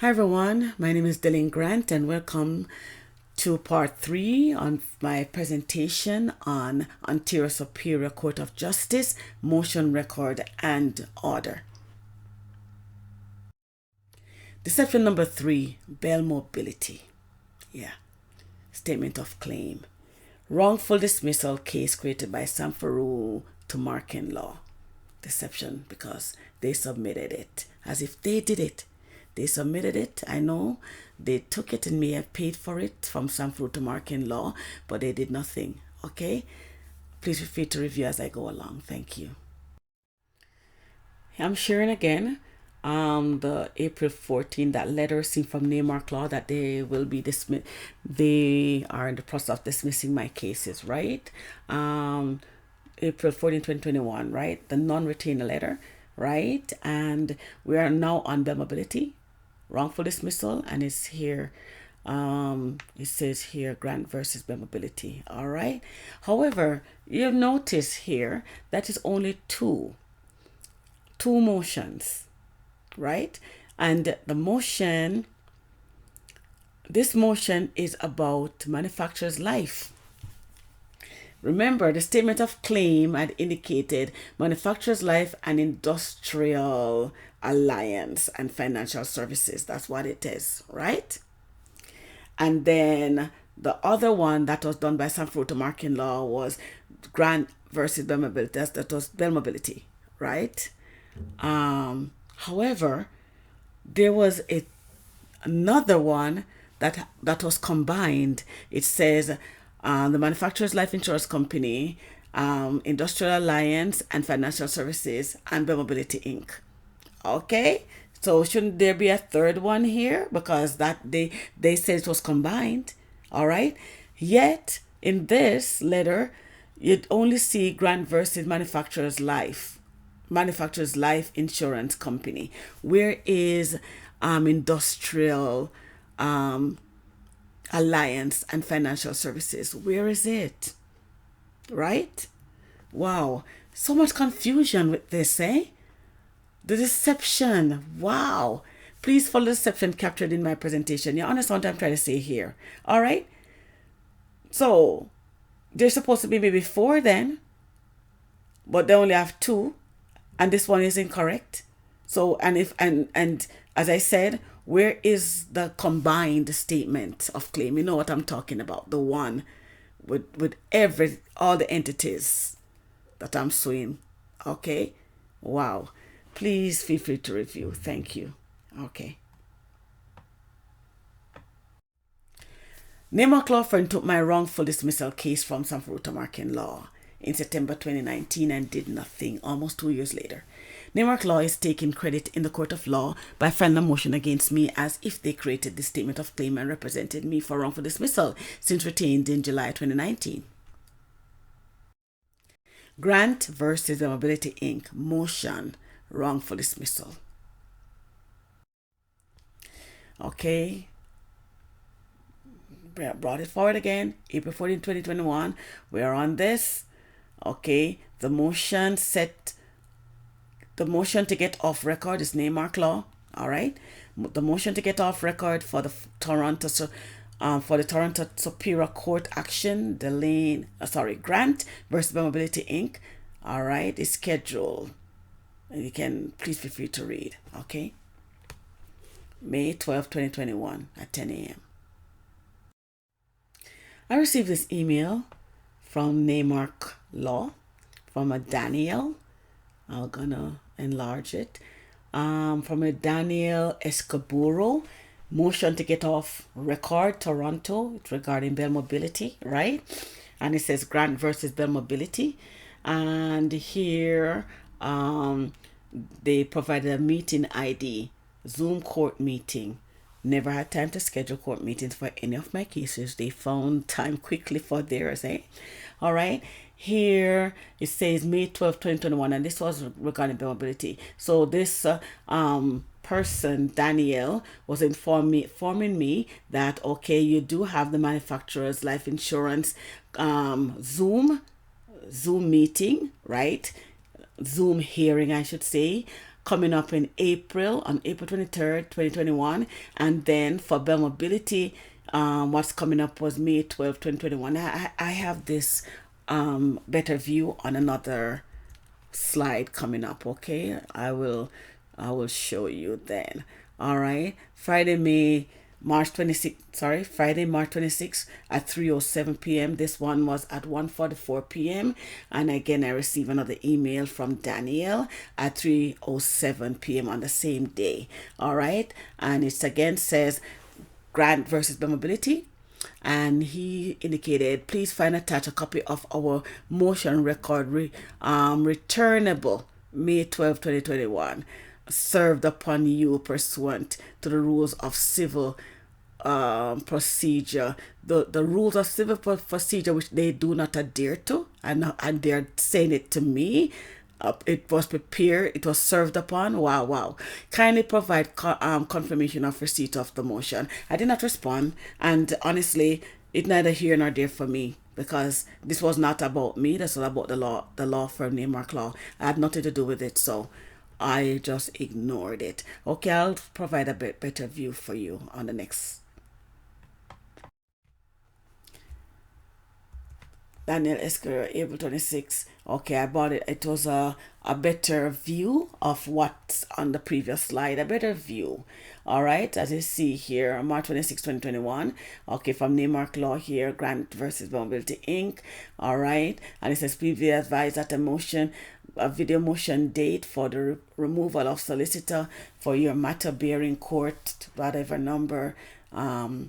Hi everyone, my name is Dylan Grant and welcome to part 3 on my presentation on Ontario Superior Court of Justice, Motion Record and Order. Deception number 3, bail mobility. Statement of claim. Wrongful dismissal case created by Sanfaroo to Markin Law. Deception because they submitted it as if they did it. They submitted it. I know they took it and may have paid for it from Sanfaroo to Markin Law, but they did nothing. Okay? Please feel free to review as I go along. Thank you. I'm sharing again the April 14, that letter seen from Neymark Law that they will be dismissed. They are in the process of dismissing my cases, right? April 14, 2021, right? The non-retainer letter, right? And we are now on bail mobility, wrongful dismissal, and it's here. It says here Grant versus bail mobility. All right. However, you'll notice here that is only two motions, right? And the motion, this motion is about manufacturer's life. Remember, the statement of claim had indicated manufacturer's life and industrial alliance and financial services. That's what it is, right? And then the other one that was done by Sanfaroo to Markin Law was Grant versus bail mobility. That was bail mobility, right? However, there was another one that was combined. It says the Manufacturers Life Insurance Company, Industrial Alliance and Financial Services, and Bail Mobility Inc. Okay, so shouldn't there be a third one here, because that they said it was combined? All right, yet in this letter you'd only see Grant versus Manufacturers Life Insurance Company. Where is Industrial Alliance and Financial Services? Where is it? Right? Wow, so much confusion with this, eh? The deception. Wow. Please follow the deception captured in my presentation. You understand what I'm trying to say here? All right. So they're supposed to be maybe 4 then, but they only have 2, and this one is incorrect. So and as I said, where is the combined statement of claim? You know what I'm talking about, the one with all the entities that I'm suing. Okay. Wow. Please feel free to review. Thank you. Okay. Neymark Law Firm took my wrongful dismissal case from Sanfaroo to Markin Law in September 2019 and did nothing almost 2 years later. Neymark Law is taking credit in the court of law by filing a motion against me as if they created the statement of claim and represented me for wrongful dismissal since retained in July 2019. Grant versus the Mobility Inc. Motion, wrongful dismissal. Okay. Brought it forward again, April 14, 2021. We are on this. Okay. The motion to get off record is Neymark Law. All right. The motion to get off record for the Toronto Superior Court action, Grant versus Bail Mobility Inc. All right, is scheduled. You can please feel free to read. Okay. May 12, 2021 at 10 a.m. I received this email from Neymark Law from a Daniel. I'm gonna enlarge it. From a Daniel Escaburo, motion to get off record, Toronto. It's regarding bail mobility, right? And it says Grant versus bail mobility. And here they provided a meeting ID, Zoom court meeting. Never had time to schedule court meetings for any of my cases. They found time quickly for theirs, eh? All right. Here it says May 12, 2021, and this was regarding bail mobility. So this person, Daniel, was informing me that, okay, you do have the manufacturer's life insurance Zoom meeting, right? Zoom hearing, I should say. coming up in April, on April 23rd, 2021. And then for Bell Mobility, what's coming up was May 12th, 2021. I have this better view on another slide coming up. Okay, I will show you then. All right, Friday, March 26th at 3:07 p.m. This one was at 1:44 p.m. And again, I received another email from Daniel at 3:07 p.m. on the same day. All right, and it again says Grant versus Mobility. And he indicated, please find attached a copy of our motion record returnable May 12, 2021, served upon you pursuant to the rules of civil procedure. The rules of civil procedure, which they do not adhere to, and they're saying it to me. It was prepared, it was served upon. Wow, wow. Kindly provide confirmation of receipt of the motion. I did not respond, and honestly, it's neither here nor there for me, because this was not about me. This was about the law firm Neymark Law. I had nothing to do with it, so I just ignored it. Okay, I'll provide a bit better view for you on the next. Daniel Esquire, April 26. Okay, I bought it. It was a better view of what's on the previous slide, a better view. All right, as you see here, March 26, 2021. Okay, from Neymark Law here, Grant versus Mobility Inc. All right, and it says, please be advised that a video motion date for the removal of solicitor for your matter bearing court, whatever number, May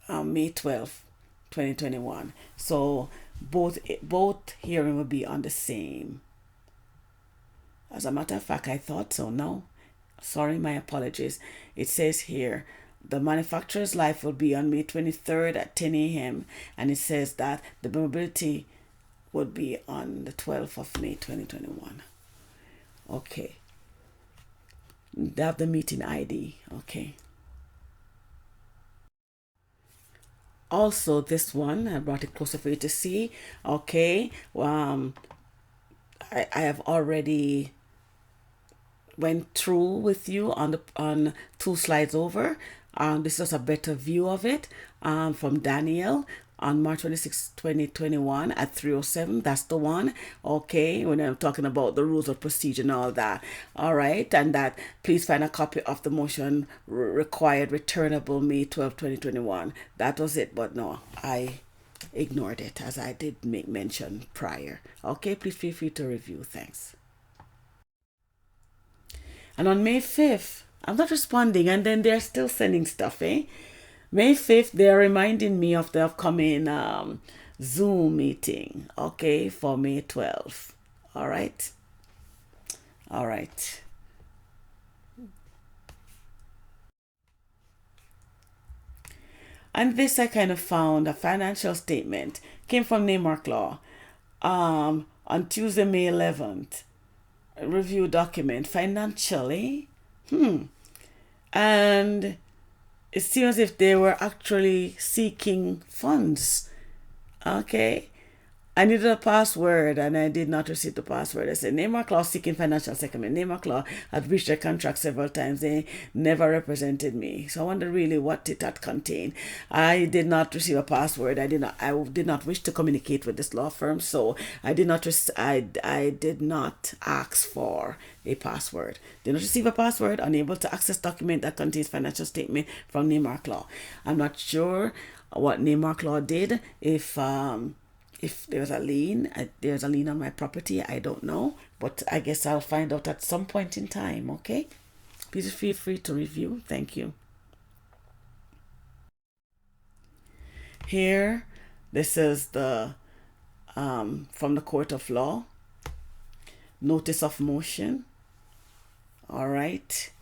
12th, 2021. So both hearing will be on the same. As a matter of fact, I thought so. No, sorry, my apologies. It says here the manufacturer's life will be on May 23rd at 10 a.m. and it says that the mobility would be on the 12th of May 2021. Okay. They have the meeting ID. Okay. Also, this one, I brought it closer for you to see. Okay. I have already went through with you on 2 slides over. This is a better view of it from Daniel on March 26, 2021 at 3:07. That's the one. Okay, when I'm talking about the rules of procedure and all that. All right, and that please find a copy of the motion required returnable May 12, 2021. That was it, but no, I ignored it as I did make mention prior. Okay, please feel free to review. Thanks. And on May 5th, I'm not responding, and then they're still sending stuff, eh? May 5th, they're reminding me of the upcoming Zoom meeting, okay, for May 12th. All right. All right. And this I kind of found a financial statement, came from Neymark Law on Tuesday, May 11th. Review document financially. And it seems as if they were actually seeking funds. Okay. I needed a password and I did not receive the password. I said, Neymark Law seeking financial settlement. Neymark Law had breached their contract several times. They never represented me. So I wonder really what it had contained. I did not receive a password. I did not wish to communicate with this law firm. So I did not ask for a password. Did not receive a password, unable to access document that contains financial statement from Neymark Law. I'm not sure what Neymark Law did. If there's a lien on my property, I don't know, but I guess I'll find out at some point in time. Okay, please feel free to review. Thank you. Here, this is the from the Court of Law notice of motion. All right,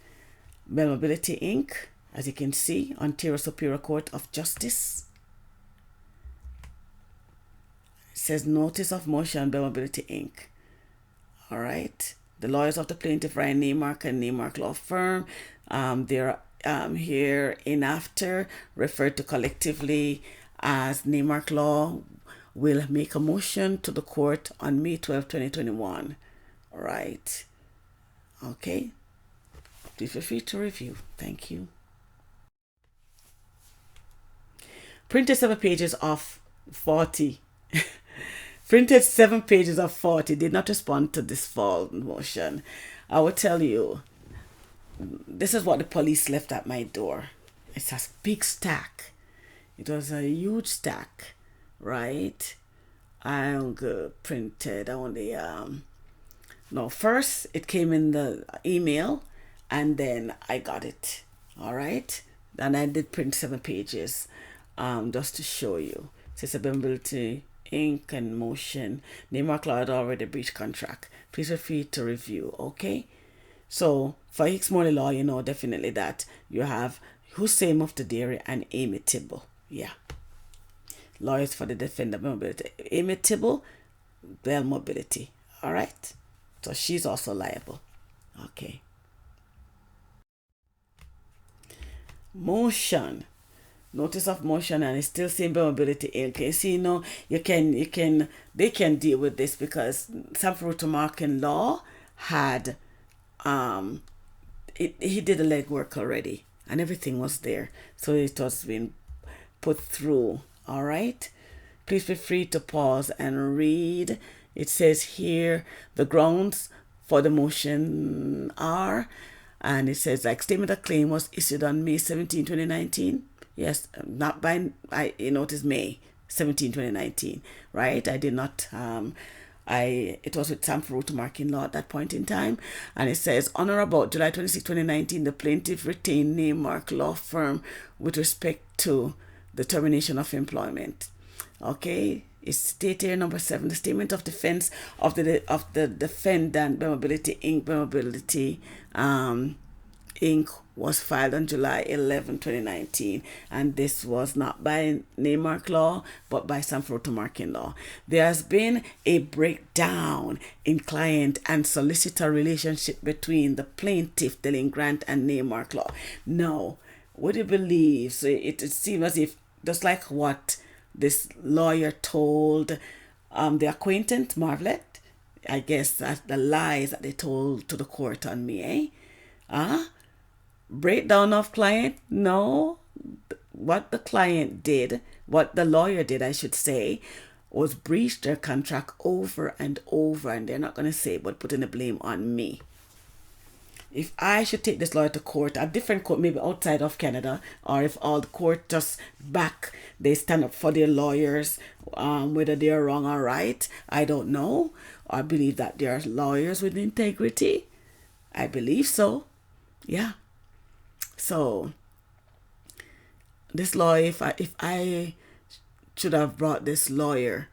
Bell Mobility Inc. As you can see, Ontario Superior Court of Justice. Says notice of motion, Bell Mobility Inc. All right. The lawyers of the plaintiff, Ryan Neymark and Neymark Law Firm, they're here in after referred to collectively as Neymark Law, will make a motion to the court on May 12, 2021. All right. Okay. Please feel free to review. Thank you. Printed 7 pages of 40. Printed 7 pages of 40. Did not respond to this fall motion. I will tell you, this is what the police left at my door. It's a big stack. It was a huge stack, right? I printed only no, first it came in the email and then I got it. All right. And I did print 7 pages just to show you. Accessibility, ink and motion. Name Law had already breached contract. Please feel free to review. Okay. So for Hicks Morley Law, you know definitely that you have Hussein Muftadiri and Amy Tibble. Yeah. Lawyers for the defendant mobility. Amy Tibble, Bell Mobility. All right. So she's also liable. Okay. Motion. Notice of motion, and it's still saying Bell Mobility. Okay. See, they can deal with this because some fruit marking law had he did the legwork already and everything was there, so it was being put through. All right, please feel free to pause and read. It says here the grounds for the motion are, and it says like statement of claim was issued on May 17, 2019. Yes, not by it is May 17, 2019, right? I did not it was with Sam Fruit marking law at that point in time. And it says, on or about July 26, 2019, the plaintiff retained name mark law firm with respect to the termination of employment. Okay, it's stated here, number 7, the statement of defense of the defendant, Mobility Inc., Mobility Inc. was filed on July 11, 2019, and this was not by name mark law, but by some photo marking law. There has been a breakdown in client and solicitor relationship between the plaintiff, Dylan Grant, and name mark law. Now, would you believe? So it seems as if, just like what this lawyer told the acquaintance, Marvlet, I guess that's the lies that they told to the court on me, breakdown of client? No. What the client did, what the lawyer did, I should say, was breach their contract over and over, and they're not going to say but putting the blame on me. If I should take this lawyer to court, a different court, maybe outside of Canada, or if all the court just back, they stand up for their lawyers, whether they're wrong or right, I don't know. I believe that they are lawyers with integrity. I believe so. Yeah. So this lawyer, if I should have brought this lawyer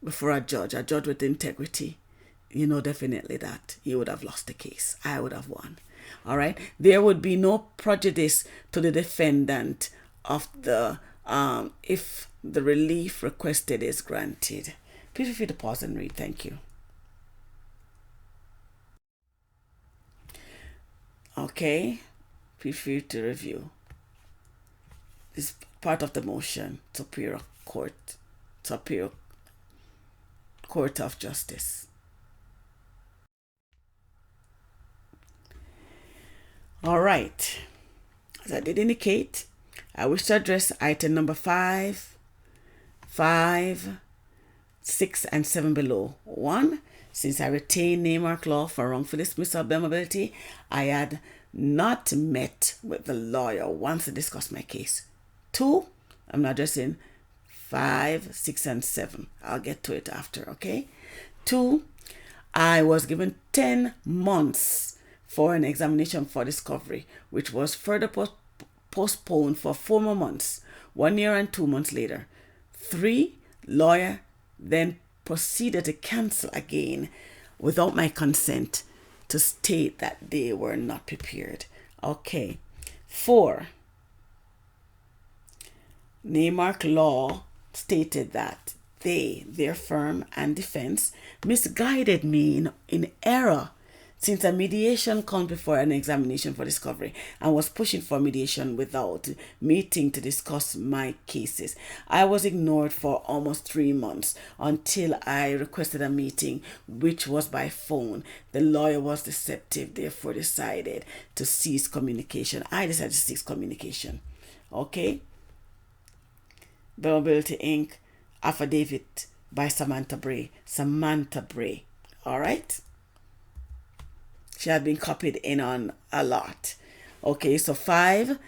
before a judge with integrity, definitely that he would have lost the case. I would have won. All right. There would be no prejudice to the defendant of the if the relief requested is granted. Please feel free to pause and read. Thank you. Okay. Feel free to review. This is part of the motion. Superior Court of Justice. All right. As I did indicate, I wish to address item number 5, 6, and 7 below. 1. Since I retained name mark law for wrongful dismissal of mobility, I had not met with the lawyer once to discuss my case. 2. I'm not addressing 5, 6, and 7. I'll get to it after, okay? 2. I was given 10 months for an examination for discovery, which was further postponed for 4 more months, 1 year and 2 months later. 3. Lawyer then proceeded to cancel again without my consent to state that they were not prepared. Okay. 4. Name mark law stated that their firm and defense, misguided me in error, Since a mediation comes before an examination for discovery and was pushing for mediation without meeting to discuss my cases, I was ignored for almost 3 months until I requested a meeting, which was by phone. The lawyer was deceptive, therefore decided to cease communication. I decided to cease communication. Okay? Vulnerability Inc. Affidavit by Samantha Bray. Samantha Bray. All right? She had been copied in on a lot. Okay, so 5,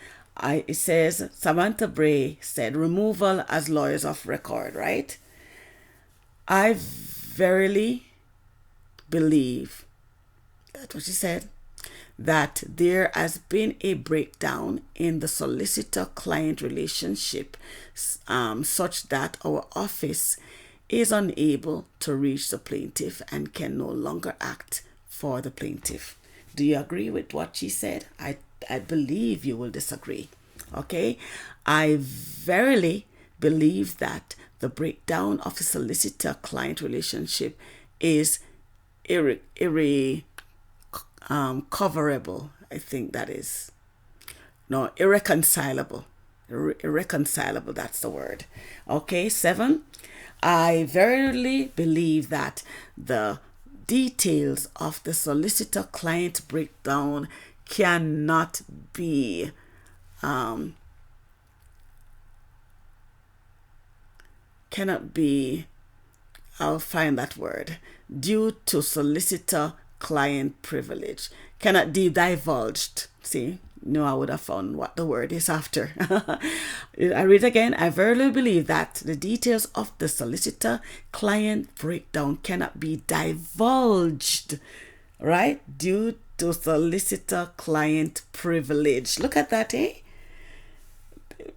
it says Samantha Bray said removal as lawyers of record, right? I verily believe, that's what she said, that there has been a breakdown in the solicitor-client relationship such that our office is unable to reach the plaintiff and can no longer act for the plaintiff. Do you agree with what she said? I believe you will disagree. Okay? I verily believe that the breakdown of a solicitor-client relationship is coverable. I think that is. No, irreconcilable. Irreconcilable, that's the word. Okay, 7. I verily believe that the details of the solicitor-client breakdown cannot be I'll find that word, due to solicitor-client privilege, cannot be divulged. See, no, I would have found what the word is after. I read again. I verily believe that the details of the solicitor-client breakdown cannot be divulged, right? Due to solicitor-client privilege. Look at that, eh?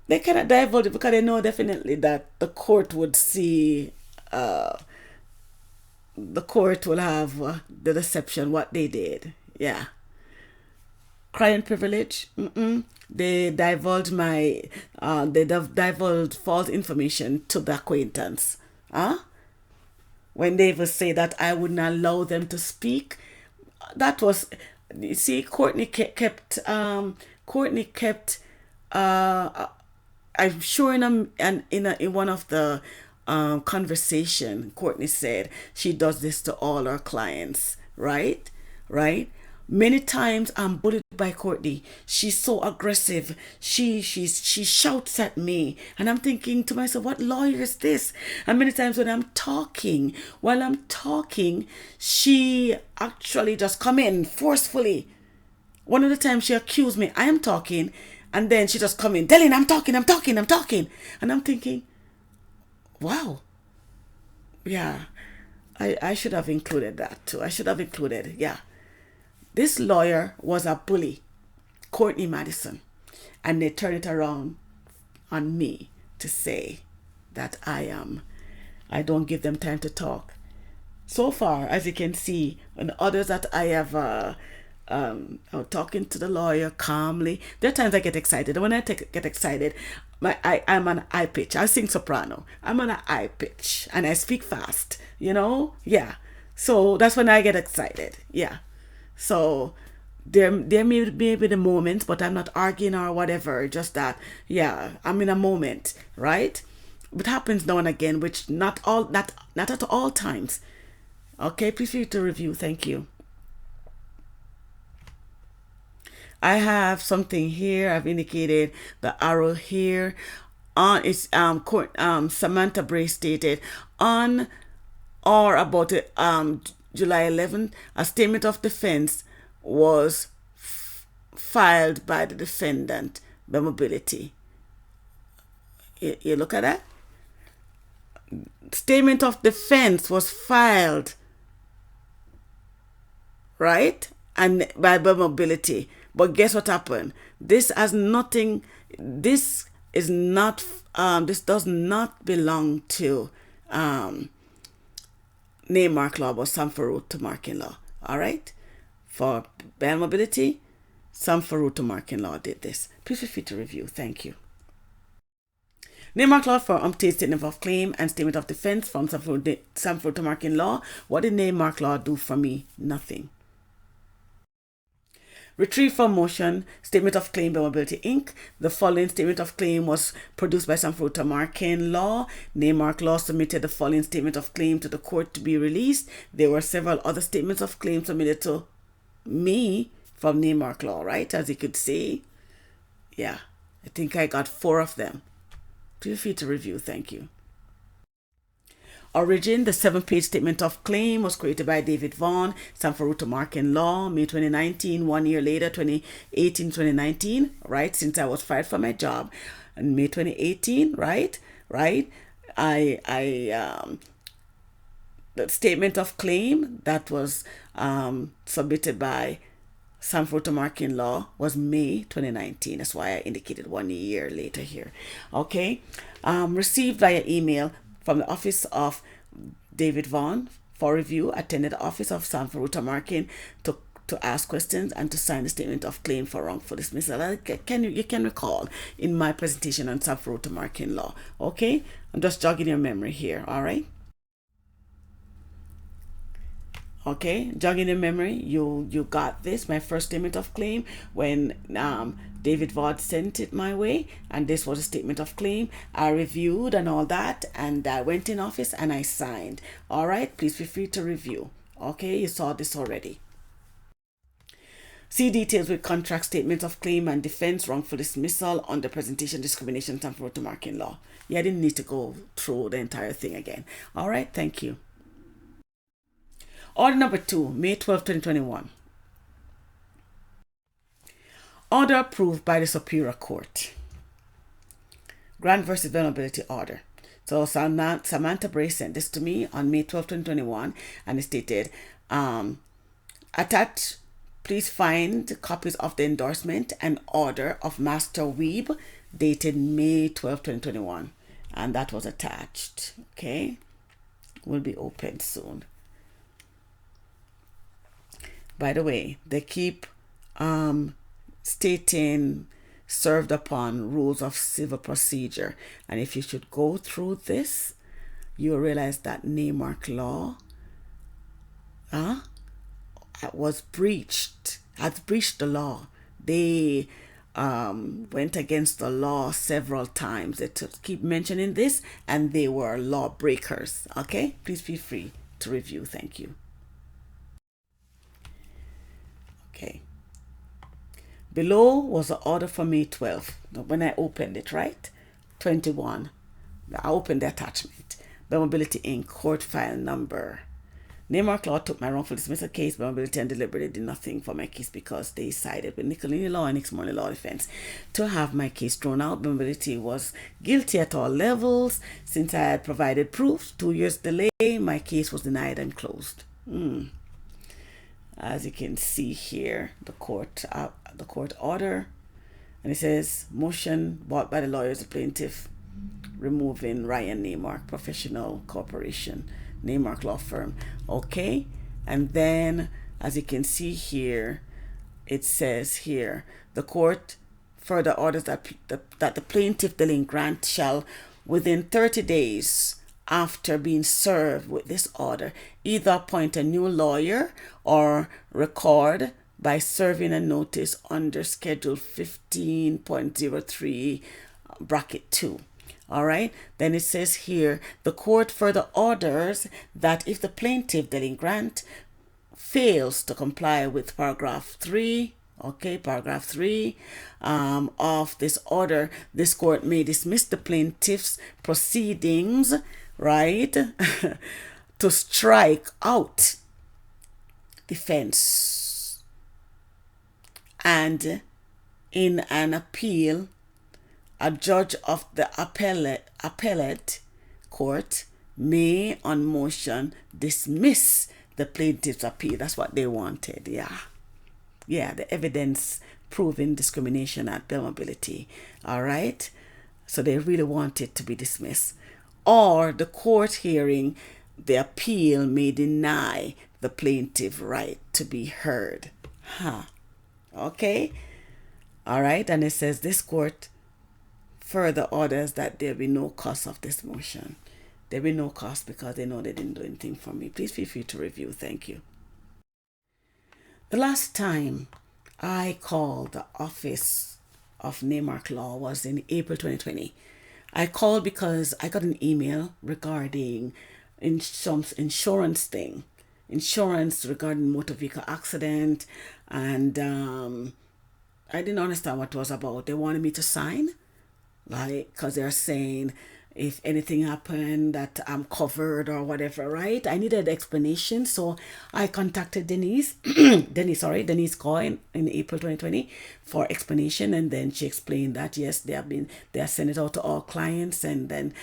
They cannot divulge it because they know definitely that the court would see, the court will have the deception, what they did. Yeah. Client privilege. They divulge divulge false information to the acquaintance. When they will say that I wouldn't allow them to speak, that was, you see, Courtney kept. I'm sure in one of the conversation, Courtney said she does this to all her clients, right? Many times I'm bullied by Courtney. She's so aggressive. She shouts at me, and I'm thinking to myself, what lawyer is this? And many times while I'm talking, she actually just come in forcefully. One of the times she accused me, I am talking, and then she just come in, telling I'm talking. And I'm thinking, wow. Yeah, I should have included that too. Yeah. This lawyer was a bully, Courtney Madison, and they turned it around on me to say that I don't give them time to talk. So far, as you can see, and others that I have, I'm talking to the lawyer calmly. There are times I get excited. And when I get excited, I'm on a high pitch. I sing soprano. I'm on a high pitch, and I speak fast. Yeah. So that's when I get excited. Yeah. So there may be the moments, but I'm not arguing or whatever. Just that, yeah, I'm in a moment, right? It happens now and again, which not at all times. Okay, please feel to review. Thank you. I have something here. I've indicated the arrow here. It's Samantha Bray stated on or about July 11th, a statement of defense was filed by the defendant, by Mobility. You look at that? Statement of defense was filed, right? And by Mobility. But guess what happened? This does not belong to name mark law, but some for route to marking law. All right? For bail Mobility, some for route to marking law did this. Please feel free to review. Thank you. Name mark law for unpaid statement of claim and statement of defense from some for route to marking law. What did name mark law do for me? Nothing. Retrieved from motion, statement of claim by Mobility Inc. The following statement of claim was produced by Sanfruta Markin Law. Naymark Law submitted the following statement of claim to the court to be released. There were several other statements of claim submitted to me from Naymark Law, right? As you could see. Yeah, I think I got 4 of them. Feel free to review. Thank you. Origin, the 7-page statement of claim was created by David Vaughn, Sanfruta Markin Law, May 2019, 1 year later, 2018-2019, right? Since I was fired from my job in May 2018, right? The statement of claim that was submitted by Sanfruta Markin Law was May 2019. That's why I indicated 1 year later here. Okay. Received via email from the office of David Vaughn for review. Attended the office of Sanfruta Markin to ask questions and to sign the statement of claim for wrongful dismissal. You can recall in my presentation on Sanfruta Markin Law. Okay. I'm just jogging your memory here. All right. Okay, jogging your memory, you got this, my first statement of claim when David Vaughn sent it my way, and this was a statement of claim. I reviewed and all that, and I went in office and I signed. All right, please feel free to review. Okay, you saw this already. See details with contract statements of claim and defense, wrongful dismissal, under presentation, discrimination, Sanfruta Markin Law. Yeah, I didn't need to go through the entire thing again. All right, thank you. Order number 2, May 12, 2021. Order approved by the Superior Court. Grant versus Vulnerability Order. So Samantha Bray sent this to me on May 12, 2021, and it stated, attached, please find copies of the endorsement and order of Master Weeb dated May 12, 2021. And that was attached. Okay. Will be opened soon. By the way, they keep stating served upon rules of civil procedure. And if you should go through this, you'll realize that Naymark Law was breached, has breached the law. They went against the law several times. They keep mentioning this, and they were law breakers. Okay, please feel free to review. Thank you. Okay. Below was the order for May 12th. When I opened it, right? 21. I opened the attachment. By Mobility Inc. Court file number. Naymark Law took my wrongful dismissal case. By Mobility and deliberately did nothing for my case because they sided with Nicolini Law and Nick Law defense to have my case thrown out. Mobility was guilty at all levels. Since I had provided proof, 2 years delay, my case was denied and closed. As you can see here, the court order, and it says motion brought by the lawyers of plaintiff removing Ryan Naymark Professional Corporation, Naymark Law Firm. Okay, and then as you can see here, it says here the court further orders that the plaintiff delinquent shall within 30 days after being served with this order, either appoint a new lawyer or record by serving a notice under Schedule 15.03 bracket 2. All right. Then it says here, the court further orders that if the plaintiff delinquent fails to comply with paragraph 3, paragraph 3 of this order, this court may dismiss the plaintiff's proceedings, right, to strike out defense. And in an appeal, a judge of the appellate court may, on motion, dismiss the plaintiff's appeal. That's what they wanted, yeah, the evidence proving discrimination at Bell Mobility. All right, so they really want it to be dismissed. Or the court hearing the appeal may deny the plaintiff right to be heard. Okay. All right. And it says this court further orders that there be no cost of this motion. There be no cost because they know they didn't do anything for me. Please feel free to review. Thank you. The last time I called the office of Neymark Law was in April 2020. I called because I got an email regarding some insurance thing, insurance regarding motor vehicle accident, and I didn't understand what it was about. They wanted me to sign, like, because they're saying if anything happened that I'm covered or whatever, right? I needed explanation, so I contacted Denise, Denise Coy in April 2020 for explanation, and then she explained that yes, they are sent it out to all clients, and then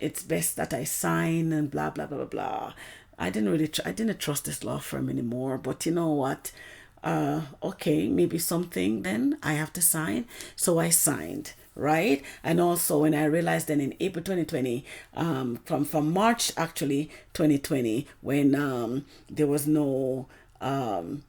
it's best that I sign and blah blah blah blah blah. I didn't trust this law firm anymore, but you know what? Okay, maybe something then I have to sign. So I signed, right? And also when I realized then in April 2020, from March actually 2020, when there was no there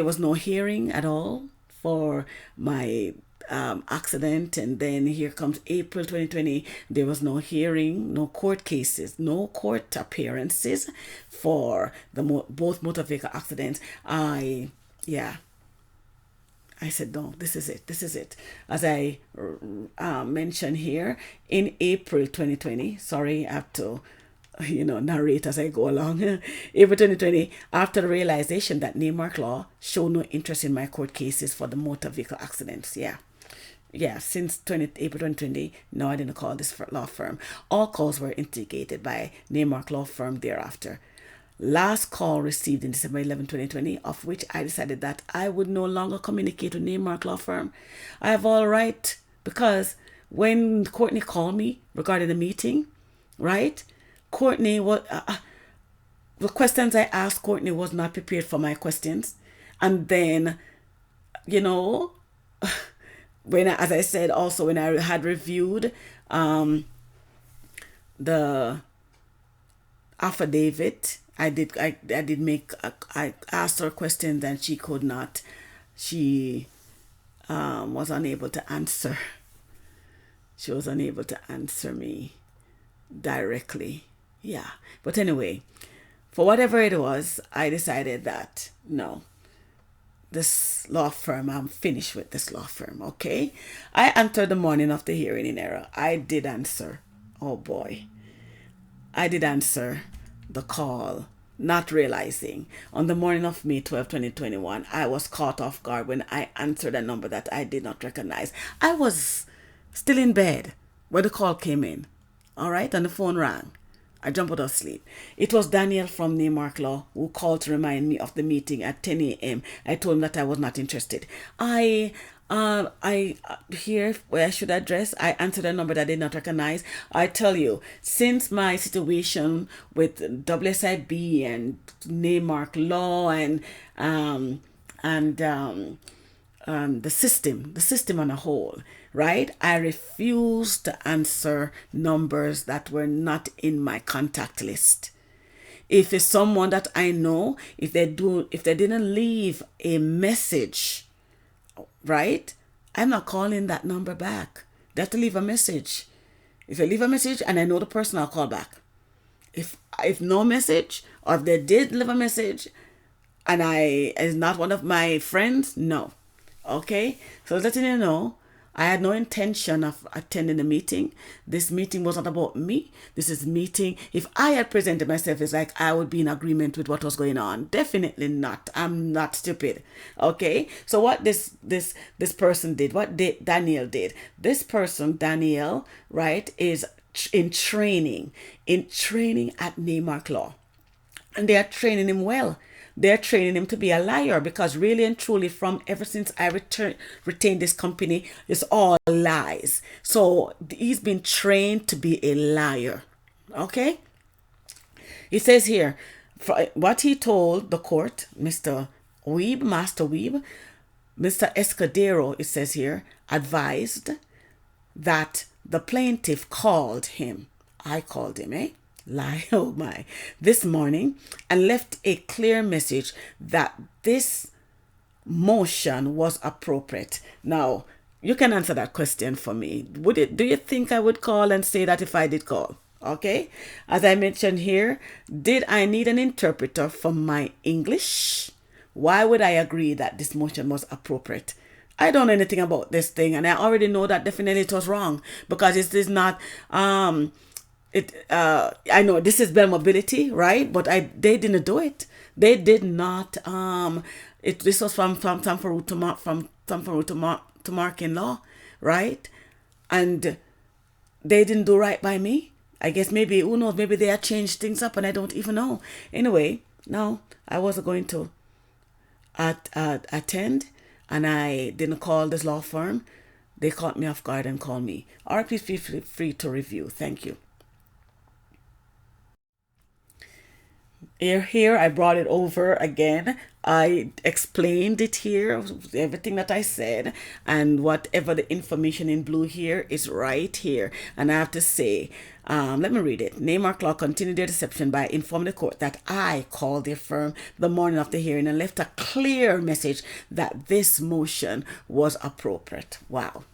was no hearing at all for my accident, and then here comes April 2020. There was no hearing, no court cases, no court appearances for the both motor vehicle accidents. I said, no, this is it. This is it. As I mentioned here, in April 2020, sorry, I have to, narrate as I go along. April 2020, after the realization that Neymark Law showed no interest in my court cases for the motor vehicle accidents. Since April 2020, no, I didn't call this law firm. All calls were instigated by Neymark Law Firm thereafter. Last call received in December 11, 2020, of which I decided that I would no longer communicate with Neymark Law Firm. I have all right, because when Courtney called me regarding the meeting, right? Courtney, the questions I asked Courtney was not prepared for my questions. And then, as I said, also when I had reviewed the affidavit, I asked her questions and she could not. She was unable to answer. She was unable to answer me directly. Yeah. But anyway, for whatever it was, I decided that no, this law firm, I'm finished with this law firm, okay? I answered the morning of the hearing in error. I did answer. Oh boy. I did answer the call, not realizing on the morning of May 12, 2021, I was caught off guard when I answered a number that I did not recognize. I was still in bed when the call came in, all right, and the phone rang. I jumped out of sleep. It was Daniel from Neymark Law who called to remind me of the meeting at 10 a.m. I told him that I was not interested. Here where I should address, I answered a number that I did not recognize. I tell you, since my situation with WSIB and Neymark Law and the system on a whole, right? I refuse to answer numbers that were not in my contact list. If it's someone that I know, if they didn't leave a message, right? I'm not calling that number back. They have to leave a message. If they leave a message and I know the person, I'll call back. If no message, or if they did leave a message and is not one of my friends, no. Okay? So letting you know, I had no intention of attending the meeting. This meeting was not about me. This is meeting. If I had presented myself as like I would be in agreement with what was going on. Definitely not. I'm not stupid. Okay? So what this person did, what Daniel did. This person, Daniel, right, is in training at Neymark Law. And they are training him well. They're training him to be a liar, because really and truly, from ever since I retained this company, it's all lies. So he's been trained to be a liar. Okay? He says here, what he told the court, Master Weeb, Mr. Escudero, it says here, advised that the plaintiff called him. I called him, lie, oh my, this morning, and left a clear message that this motion was appropriate. Now, you can answer that question for me. Do you think I would call and say that if I did call? Okay? As I mentioned here, did I need an interpreter for my English? Why would I agree that this motion was appropriate? I don't know anything about this thing, and I already know that definitely it was wrong because it is not. I know this is Bell Mobility, right? But they didn't do it. They did not. This was from Sanford to Mark in law, right? And they didn't do right by me. I guess maybe, who knows, maybe they had changed things up and I don't even know. Anyway, no, I wasn't going to attend, and I didn't call this law firm. They caught me off guard and called me. All right, please feel free to review. Thank you. Here, I brought it over again. I explained it here, everything that I said, and whatever the information in blue here is right here. And I have to say, let me read it. Naymark Law continued their deception by informing the court that I called their firm the morning of the hearing and left a clear message that this motion was appropriate. Wow.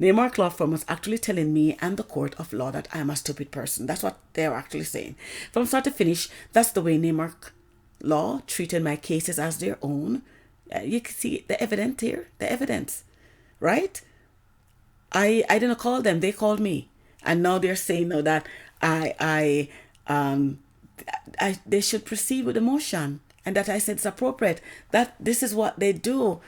Naymark Law Firm was actually telling me and the court of law that I am a stupid person. That's what they're actually saying. From start to finish, that's the way Naymark Law treated my cases as their own. You can see the evidence here, the evidence, right? I didn't call them; they called me, and now they're saying now that they should proceed with the motion, and that I said it's appropriate. That this is what they do.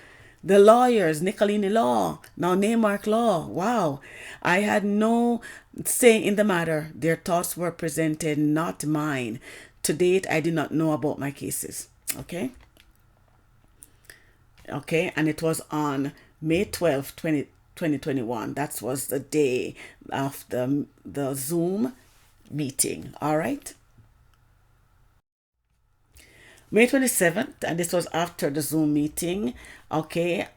The lawyers, Nicolini Law, now Naymark Law. Wow. I had no say in the matter. Their thoughts were presented, not mine. To date, I did not know about my cases. Okay. Okay. And it was on May 12th, 2021. That was the day of the Zoom meeting. All right. May 27th, and this was after the Zoom meeting. Okay,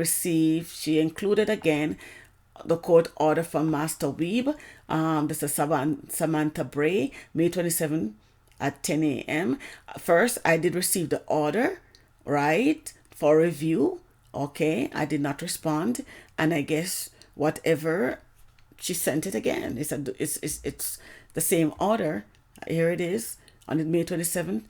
she included again the court order from Master Weeb. This is Samantha Bray, May 27th at 10 a.m. First, I did receive the order, right, for review. Okay, I did not respond, and I guess whatever, she sent it again. It's the same order. Here it is on May 27th.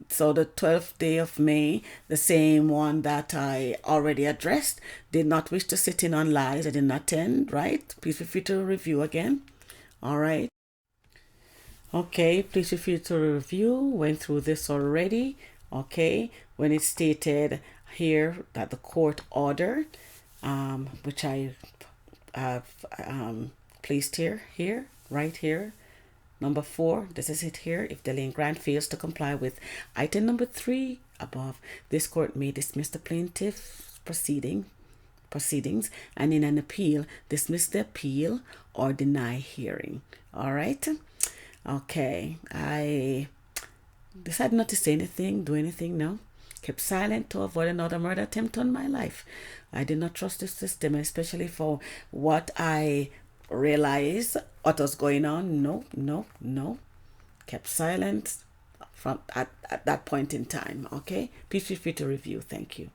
So the 12th day of May, the same one that I already addressed, did not wish to sit in on lies. I did not attend, right? Please feel free to review again. All right. Okay, please feel free to review. Went through this already. Okay, when it stated here that the court order, which I have placed here, right here, Number 4, this is it here. If the lien grant fails to comply with item number 3 above, this court may dismiss the plaintiff's proceedings and in an appeal, dismiss the appeal or deny hearing. All right. Okay. I decided not to say anything, do anything. No. Kept silent to avoid another murder attempt on my life. I did not trust the system, especially for what I realize what was going on. No. Kept silent from at that point in time. Okay. Please feel free to review. Thank you.